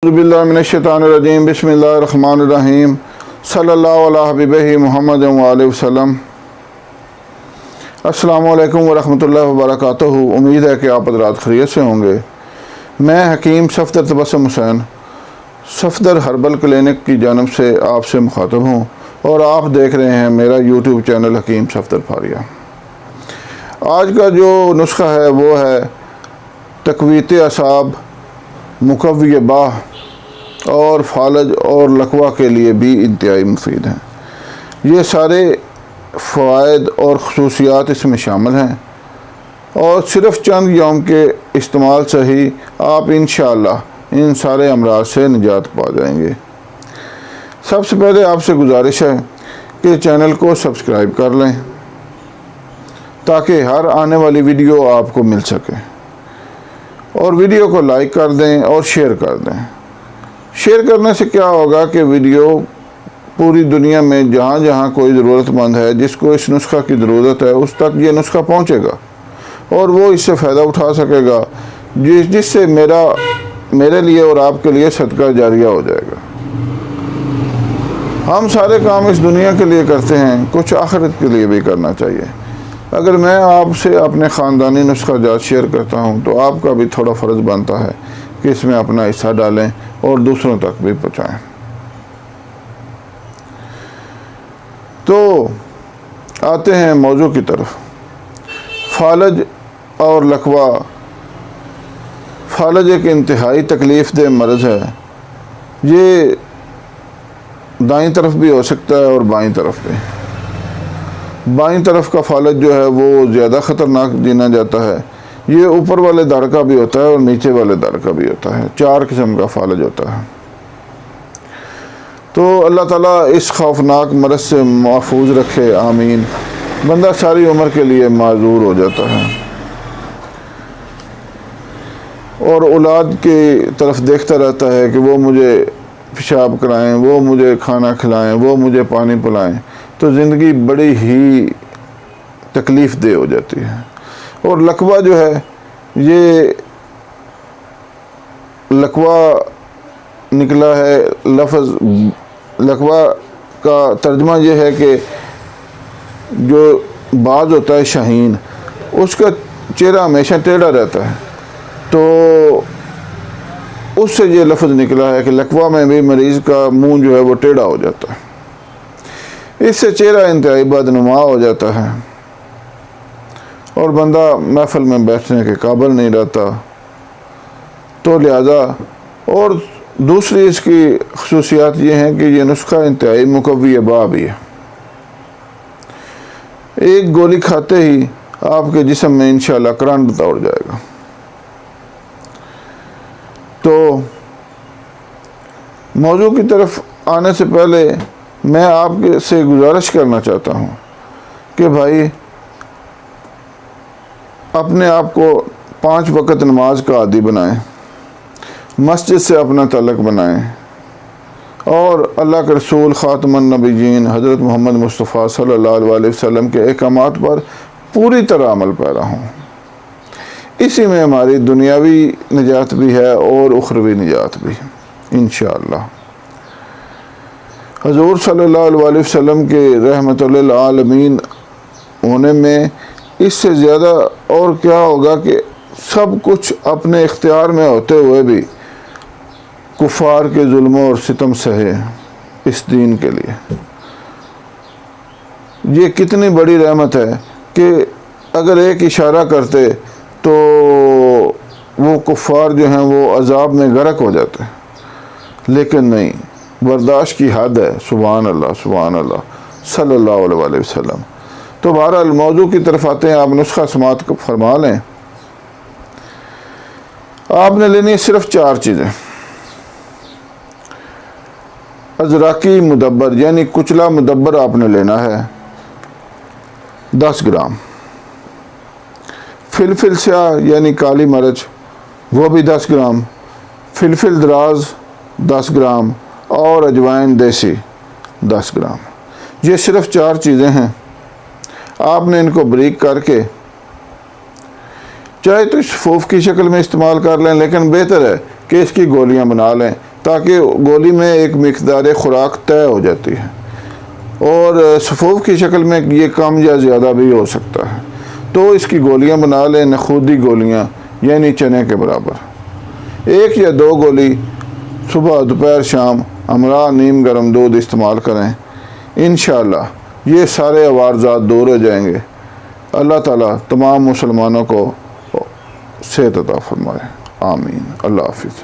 اعوذ باللہ من الشیطان الرجیم بسم اللہ الرحمن الرحیم صلی اللہ علیہ حبیبہ محمد وآلہ وسلم۔ السلام علیکم ورحمۃ اللہ وبرکاتہ۔ امید ہے کہ آپ حضرات خیریت سے ہوں گے۔ میں حکیم صفدر تبسم حسین صفدر ہربل کلینک کی جانب سے آپ سے مخاطب ہوں اور آپ دیکھ رہے ہیں میرا یوٹیوب چینل حکیم صفدر فاریہ۔ آج کا جو نسخہ ہے وہ ہے تقویت اعصاب، مقوی باہ اور فالج اور لقوہ کے لیے بھی انتہائی مفید ہیں۔ یہ سارے فوائد اور خصوصیات اس میں شامل ہیں اور صرف چند یوم کے استعمال سے ہی آپ انشاءاللہ ان سارے امراض سے نجات پا جائیں گے۔ سب سے پہلے آپ سے گزارش ہے کہ چینل کو سبسکرائب کر لیں تاکہ ہر آنے والی ویڈیو آپ کو مل سکے، اور ویڈیو کو لائک کر دیں اور شیئر کر دیں۔ شیئر کرنے سے کیا ہوگا کہ ویڈیو پوری دنیا میں جہاں جہاں کوئی ضرورت مند ہے جس کو اس نسخہ کی ضرورت ہے اس تک یہ نسخہ پہنچے گا اور وہ اس سے فائدہ اٹھا سکے گا، جس سے میرے لیے اور آپ کے لیے صدقہ جاریہ ہو جائے گا۔ ہم سارے کام اس دنیا کے لیے کرتے ہیں، کچھ آخرت کے لیے بھی کرنا چاہیے۔ اگر میں آپ سے اپنے خاندانی نسخہ جات شیئر کرتا ہوں تو آپ کا بھی تھوڑا فرض بنتا ہے کہ اس میں اپنا حصہ ڈالیں اور دوسروں تک بھی پہنچائیں۔ تو آتے ہیں موضوع کی طرف۔ فالج اور لقوہ۔ فالج ایک انتہائی تکلیف دہ مرض ہے۔ یہ دائیں طرف بھی ہو سکتا ہے اور بائیں طرف بھی۔ بائیں طرف کا فالج جو ہے وہ زیادہ خطرناک گنا جاتا ہے۔ یہ اوپر والے دڑ کا بھی ہوتا ہے اور نیچے والے دڑ کا بھی ہوتا ہے۔ 4 قسم کا فالج ہوتا ہے۔ تو اللہ تعالیٰ اس خوفناک مرض سے محفوظ رکھے، آمین۔ بندہ ساری عمر کے لیے معذور ہو جاتا ہے اور اولاد کی طرف دیکھتا رہتا ہے کہ وہ مجھے پیشاب کرائیں، وہ مجھے کھانا کھلائیں، وہ مجھے پانی پلائیں، تو زندگی بڑی ہی تکلیف دہ ہو جاتی ہے۔ اور لقوہ جو ہے، یہ لقوہ نکلا ہے لفظ، لقوہ کا ترجمہ یہ ہے کہ جو باز ہوتا ہے شاہین، اس کا چہرہ ہمیشہ ٹیڑھا رہتا ہے، تو اس سے یہ لفظ نکلا ہے کہ لقوہ میں بھی مریض کا منہ جو ہے وہ ٹیڑھا ہو جاتا ہے۔ اس سے چہرہ انتہائی بدنما ہو جاتا ہے اور بندہ محفل میں بیٹھنے کے قابل نہیں رہتا۔ تو لہذا، اور دوسری اس کی خصوصیات یہ ہیں کہ یہ نسخہ انتہائی مقوی باہ بھی ہے۔ ایک گولی کھاتے ہی آپ کے جسم میں انشاءاللہ کرنٹ دوڑ جائے گا۔ تو موضوع کی طرف آنے سے پہلے میں آپ سے گزارش کرنا چاہتا ہوں کہ بھائی اپنے آپ کو 5 وقت نماز کا عادی بنائیں، مسجد سے اپنا تعلق بنائیں اور اللہ کے رسول خاتم النبیین حضرت محمد مصطفیٰ صلی اللہ علیہ وسلم کے احکامات پر پوری طرح عمل پیرا ہوں۔ اسی میں ہماری دنیاوی نجات بھی ہے اور اخروی نجات بھی، انشاءاللہ۔ حضور صلی اللہ علیہ وسلم کے رحمت للعالمین ہونے میں اس سے زیادہ اور کیا ہوگا کہ سب کچھ اپنے اختیار میں ہوتے ہوئے بھی کفار کے ظلم اور ستم سہے اس دین کے لیے۔ یہ کتنی بڑی رحمت ہے کہ اگر ایک اشارہ کرتے تو وہ کفار جو ہیں وہ عذاب میں غرق ہو جاتے، لیکن نہیں، برداشت کی حد ہے۔ سبحان اللہ، سبحان اللہ، صلی اللہ علیہ وسلم۔ تو بہرحال موضوع کی طرف آتے ہیں۔ آپ نسخہ سماعت فرما لیں۔ آپ نے لینی ہے صرف 4 چیزیں۔ ازراکی مدبر یعنی کچلا مدبر آپ نے لینا ہے 10 گرام۔ فلفل سیاہ یعنی کالی مرچ وہ بھی 10 گرام۔ فلفل دراز 10 گرام اور اجوائن دیسی 10 گرام۔ یہ صرف 4 چیزیں ہیں۔ آپ نے ان کو بریک کر کے چاہے تو صفوف کی شکل میں استعمال کر لیں، لیکن بہتر ہے کہ اس کی گولیاں بنا لیں تاکہ گولی میں ایک مقدار خوراک طے ہو جاتی ہے، اور سفوف کی شکل میں یہ کم یا زیادہ بھی ہو سکتا ہے۔ تو اس کی گولیاں بنا لیں، نخودی گولیاں یعنی چنے کے برابر۔ 1 یا 2 گولی صبح، دوپہر، شام ہمراہ نیم گرم دودھ استعمال کریں۔ انشاءاللہ یہ سارے عوارضات دور ہو جائیں گے۔ اللہ تعالیٰ تمام مسلمانوں کو صحت عطا فرمائے، آمین۔ اللہ حافظ۔